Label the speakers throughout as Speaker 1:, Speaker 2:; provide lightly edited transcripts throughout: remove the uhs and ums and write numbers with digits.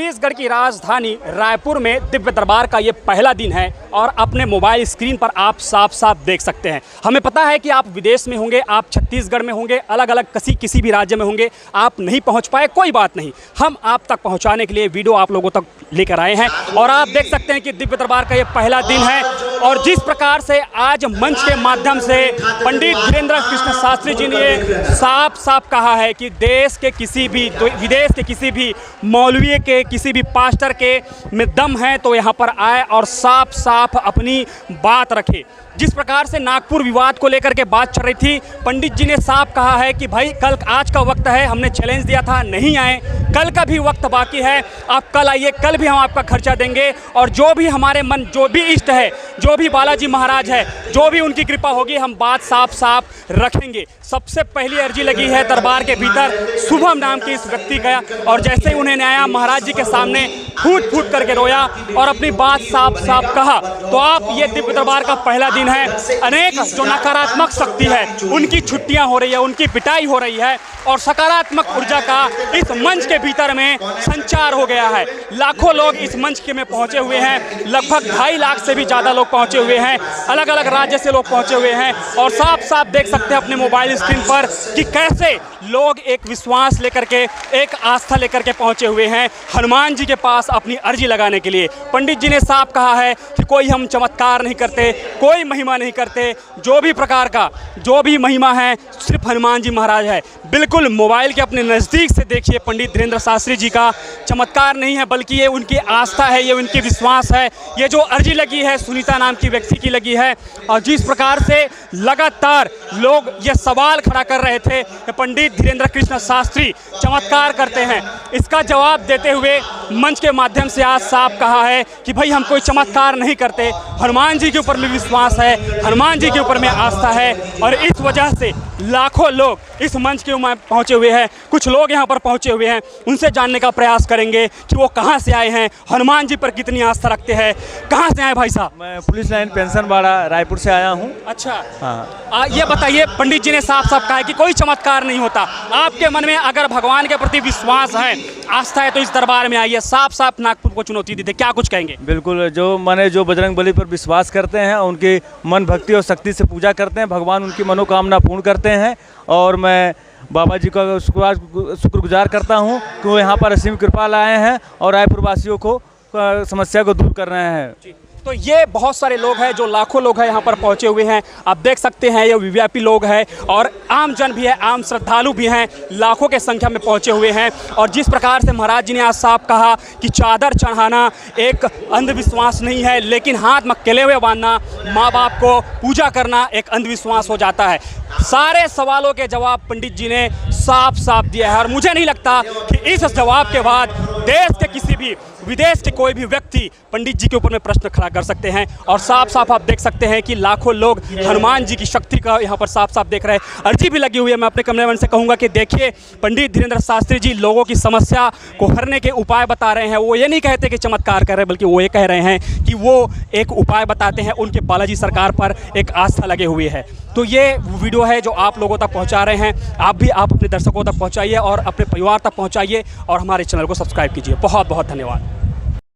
Speaker 1: छत्तीसगढ़ की राजधानी रायपुर में दिव्य दरबार का ये पहला दिन है और अपने मोबाइल स्क्रीन पर आप साफ साफ देख सकते हैं। हमें पता है कि आप विदेश में होंगे, आप छत्तीसगढ़ में होंगे, अलग अलग किसी भी राज्य में होंगे, आप नहीं पहुंच पाए, कोई बात नहीं, हम आप तक पहुंचाने के लिए वीडियो आप लोगों तक लेकर आए हैं। और आप देख सकते हैं कि दिव्य दरबार का ये पहला दिन है और जिस प्रकार से आज मंच के माध्यम से पंडित धीरेन्द्र कृष्ण शास्त्री जी ने साफ साफ कहा है कि देश के किसी भी विदेश के किसी भी मौलवी के किसी भी पास्टर के में दम है तो यहाँ पर आए और साफ साफ अपनी बात रखे। जिस प्रकार से नागपुर विवाद को लेकर के बात चल रही थी, पंडित जी ने साफ कहा है कि भाई कल आज का वक्त है, हमने चैलेंज दिया था, नहीं आए, कल का भी वक्त बाकी है, आप कल आइए, कल भी हम आपका खर्चा देंगे और जो भी हमारे मन जो भी इष्ट है, जो भी बालाजी महाराज है, जो भी उनकी कृपा होगी, हम बात साफ साफ रखेंगे। सबसे पहली अर्जी लगी है दरबार के भीतर शुभम नाम के इस व्यक्ति का और जैसे ही उन्हें आया महाराज जी के सामने फूट फूट करके रोया और अपनी बात साफ साफ कहा। तो आप ये दिव्य दरबार का पहला दिन है, अनेक जो नकारात्मक शक्ति है उनकी छुट्टियां हो रही है, उनकी पिटाई हो रही है और सकारात्मक ऊर्जा का इस मंच के भीतर में संचार हो गया है। लाखों लोग इस मंच के में पहुंचे हुए हैं, लगभग 2.5 लाख से भी ज़्यादा लोग पहुंचे हुए हैं, अलग अलग राज्य से लोग पहुंचे हुए हैं और साफ साफ देख सकते हैं अपने मोबाइल स्क्रीन पर कि कैसे लोग एक विश्वास लेकर के, एक आस्था लेकर के पहुंचे हुए हैं हनुमान जी के पास अपनी अर्जी लगाने के लिए। पंडित जी ने साफ कहा है कि कोई हम चमत्कार नहीं करते, कोई महिमा नहीं करते, जो भी प्रकार का जो भी महिमा है सिर्फ हनुमान जी महाराज है। बिल्कुल मोबाइल के अपने नज़दीक से देखिए, पंडित धीरेन्द्र शास्त्री जी का चमत्कार नहीं है बल्कि ये उनकी आस्था है, ये उनकी विश्वास है। ये जो अर्जी लगी है सुनीता नाम की व्यक्ति की लगी है और जिस प्रकार से लगातार लोग ये सवाल खड़ा कर रहे थे कि पंडित धीरेन्द्र कृष्ण शास्त्री चमत्कार करते हैं, इसका जवाब देते हुए मंच के माध्यम से आज साफ कहा है कि भाई हम कोई चमत्कार नहीं करते, हनुमान जी के ऊपर में विश्वास है, हनुमान जी के ऊपर में आस्था है और इस वजह से लाखों लोग इस मंच के ऊपर पहुंचे हुए हैं। कुछ लोग यहां पर पहुंचे हुए हैं, उनसे जानने का प्रयास करेंगे कि वो कहां से आए हैं, हनुमान जी पर कितनी आस्था रखते हैं। कहां से आए भाई साहब?
Speaker 2: मैं पुलिस लाइन पेंशनवाड़ा रायपुर से आया हूं।
Speaker 1: अच्छा,
Speaker 2: हाँ।
Speaker 1: ये बताइए, पंडित जी ने साफ साफ कहा है कि कोई चमत्कार नहीं होता, आपके मन में अगर भगवान के प्रति विश्वास है, आस्था है तो इस दरबार में आइए। साफ साफ नागपुर को चुनौती दी थी, क्या कुछ कहेंगे?
Speaker 2: बिल्कुल, जो बजरंगबली पर विश्वास करते हैं, उनकी मन भक्ति और शक्ति से पूजा करते हैं, भगवान उनकी मनोकामना पूर्ण करते हैं और मैं बाबा जी का शुक्रगुजार करता हूं कि वो यहाँ पर असीम कृपा लाए हैं और रायपुर वासियों को समस्या को दूर कर रहे हैं।
Speaker 1: तो ये बहुत सारे लोग हैं, जो लाखों लोग हैं यहाँ पर पहुँचे हुए हैं। आप देख सकते हैं ये वीवीआईपी लोग हैं और आम जन भी है, आम श्रद्धालु भी हैं, लाखों के संख्या में पहुँचे हुए हैं। और जिस प्रकार से महाराज जी ने आज साफ कहा कि चादर चढ़ाना एक अंधविश्वास नहीं है, लेकिन हाथ में केले हुए बांधना, माँ बाप को पूजा करना एक अंधविश्वास हो जाता है। सारे सवालों के जवाब पंडित जी ने साफ साफ दिया है और मुझे नहीं लगता कि इस जवाब के बाद देश के किसी भी विदेश के कोई भी व्यक्ति पंडित जी के ऊपर में प्रश्न खड़ा कर सकते हैं। और साफ साफ आप देख सकते हैं कि लाखों लोग हनुमान जी की शक्ति का यहाँ पर साफ साफ देख रहे हैं। अर्जी भी लगी हुई है। मैं अपने कैमरामैन से कहूँगा कि देखिए, पंडित धीरेन्द्र शास्त्री जी लोगों की समस्या को हरने के उपाय बता रहे हैं। वो ये नहीं कहते कि चमत्कार कर रहे हैं, बल्कि वो ये कह रहे हैं कि वो एक उपाय बताते हैं, उनके बालाजी सरकार पर एक आस्था लगे हुए है। तो ये वीडियो है जो आप लोगों तक पहुंचा रहे हैं, आप भी आप अपने दर्शकों तक पहुंचाइए और अपने परिवार तक पहुंचाइए और हमारे चैनल को सब्सक्राइब कीजिए। बहुत बहुत धन्यवाद।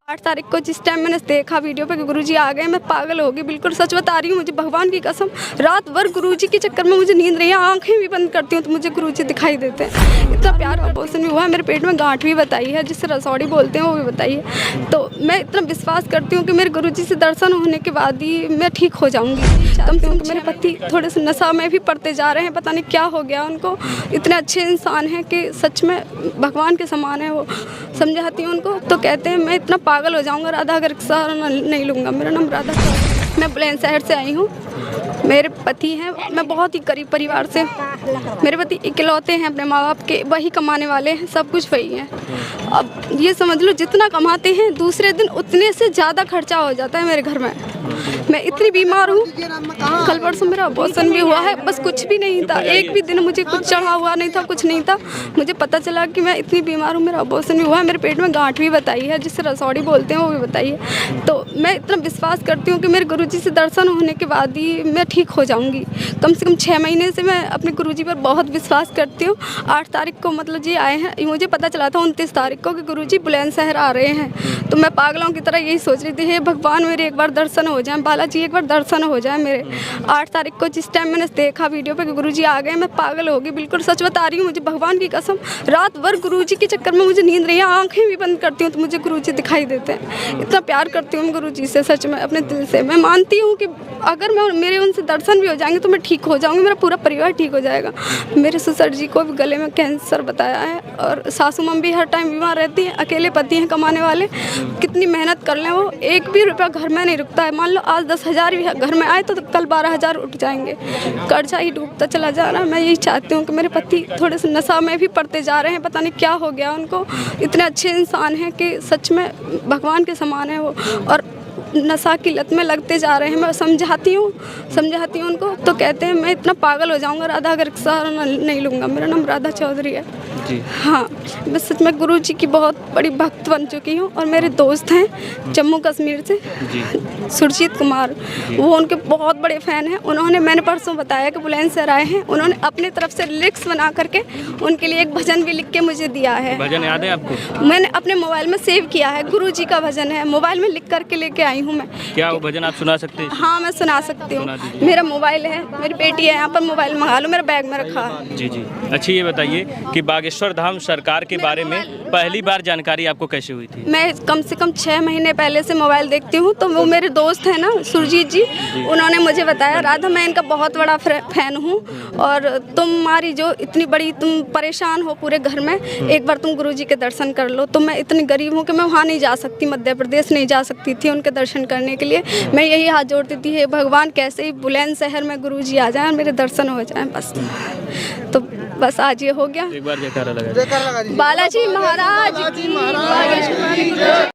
Speaker 3: 8 तारीख को जिस टाइम मैंने देखा वीडियो पे कि गुरुजी आ गए, मैं पागल हो गई। बिल्कुल सच बता रही हूँ, मुझे भगवान की कसम रात भर गुरुजी के चक्कर में मुझे नींद नहीं है। आंखें भी बंद करती हूँ तो मुझे गुरुजी दिखाई देते हैं। इतना प्यार प्रपोजन भी हुआ है, मेरे पेट में गांठ भी बताई है, जिससे रसौड़ी बोलते हैं वो भी बताई है। तो मैं इतना विश्वास करती हूँ कि मेरे गुरुजी से दर्शन होने के बाद ही मैं ठीक हो जाऊँगी। कम से कम मेरे पति थोड़े से नशा में भी पड़ते जा रहे हैं, पता नहीं क्या हो गया उनको। इतने अच्छे इंसान हैं कि सच में भगवान के समान है। वो समझाती हूँ उनको तो कहते हैं मैं इतना पागल हो जाऊँगा, राधा अगर सहारा नहीं लूँगा। मेरा नाम राधा, मैं बुलंदशहर से आई हूँ। मेरे पति हैं, मैं बहुत ही गरीब परिवार से, मेरे पति इकलौते हैं अपने माँ बाप के, वही कमाने वाले हैं, सब कुछ वही हैं। अब ये समझ लो जितना कमाते हैं दूसरे दिन उतने से ज़्यादा खर्चा हो जाता है मेरे घर में। मैं इतनी बीमार हूँ। कल परसों मेरा अबॉर्शन भी हुआ है, बस कुछ भी नहीं था, एक भी दिन मुझे कुछ चढ़ा हुआ नहीं था, कुछ नहीं था। मुझे पता चला कि मैं इतनी बीमार हूँ, मेरा अबॉर्शन भी हुआ है, मेरे पेट में गांठ भी बताई है, जिसे रसौड़ी बोलते हैं, वो भी बताई है। तो मैं इतना विश्वास करती हूँ कि मेरे गुरुजी से दर्शन होने के बाद ही मैं ठीक हो जाऊँगी। कम से कम 6 महीने से मैं अपने गुरुजी पर बहुत विश्वास करती हूँ। 8 तारीख को मतलब जी आए हैं, मुझे पता चला था 29 तारीख को कि गुरुजी बुलंदशहर आ रहे हैं। तो मैं पागलों की तरह यही सोच रही थी, हे भगवान मेरे एक बार दर्शन हो जाए, बालाजी एक बार दर्शन हो जाए मेरे। 8 तारीख को जिस टाइम मैंने देखा वीडियो पे कि गुरुजी आ गए, मैं पागल हो गई, बिल्कुल सच बता रही हूँ। मुझे भगवान की कसम रात भर गुरुजी के चक्कर में मुझे नींद नहीं है, आंखें भी बंद करती हूँ तो मुझे गुरुजी दिखाई देते हैं। इतना प्यार करती हूँ मैं गुरुजी से, सच में अपने दिल से। मैं मानती हूँ कि अगर मैं मेरे उनसे दर्शन भी हो जाएंगे तो मैं ठीक हो जाऊँगी, मेरा पूरा परिवार ठीक हो जाएगा। मेरे ससुर जी को भी गले में कैंसर बताया है और सासू मम भी हर टाइम बीमार रहती हैं, अकेले पति हैं कमाने वाले। कितनी मेहनत कर लें, वो एक भी रुपया घर में नहीं रुकता है। मान लो आज 10,000 भी घर में आए तो कल 12,000 उठ जाएंगे, कर्जा ही डूबता चला जा रहा है। मैं यही चाहती हूँ कि मेरे पति थोड़े से नशा में भी पड़ते जा रहे हैं, पता नहीं क्या हो गया उनको। इतने अच्छे इंसान हैं कि सच में भगवान के समान है वो, और नशा की लत में लगते जा रहे हैं। मैं समझाती हूँ उनको तो कहते हैं मैं इतना पागल हो जाऊँगा राधा अगर सहारा नहीं लूँगा। मेरा नाम राधा चौधरी है
Speaker 2: जी।
Speaker 3: हाँ, मैं सच में गुरु जी की बहुत बड़ी भक्त बन चुकी हूँ। और मेरे दोस्त हैं जम्मू कश्मीर से
Speaker 2: जी।
Speaker 3: सुरजीत कुमार, वो उनके बहुत बड़े फ़ैन हैं। उन्होंने, मैंने परसों बताया कि बुलंदशहर आए हैं, उन्होंने अपने तरफ से लिरिक्स बना करके उनके लिए एक भजन भी लिख के मुझे दिया है।
Speaker 2: भजन याद है आपको?
Speaker 3: मैंने अपने मोबाइल में सेव किया है, गुरु जी का भजन है, मोबाइल में लिख करके लेके आई हूँ मैं।
Speaker 2: क्या वो भजन आप सुना सकते हैं?
Speaker 3: हाँ, मैं सुना सकती हूँ। मेरा मोबाइल है, मेरी बेटी है यहाँ पर, मोबाइल मंगा लो, मेरा बैग में रखा है।
Speaker 2: जी जी। अच्छा ये बताइए कि बागेश्वर धाम सरकार के बारे में पहली बार जानकारी आपको कैसे हुई थी?
Speaker 3: मैं कम से कम 6 महीने पहले से मोबाइल देखती हूँ, तो वो मेरे दोस्त हैं ना सुरजीत जी, उन्होंने मुझे बताया राधा मैं इनका बहुत बड़ा फ़ैन हूँ और तुम्हारी जो इतनी बड़ी तुम परेशान हो पूरे घर में, एक बार तुम गुरुजी के दर्शन कर लो। तो मैं इतनी गरीब हूँ कि मैं वहाँ नहीं जा सकती, मध्य प्रदेश नहीं जा सकती थी उनके दर्शन करने के लिए। मैं यही हाथ जोड़ती थी, हे भगवान कैसे ही बुलंदशहर में गुरुजी आ जाएं और मेरे दर्शन हो जाएं बस। तो बस आज ये हो गया।
Speaker 2: एक बार जयकारा लगा।
Speaker 3: बालाजी महाराज की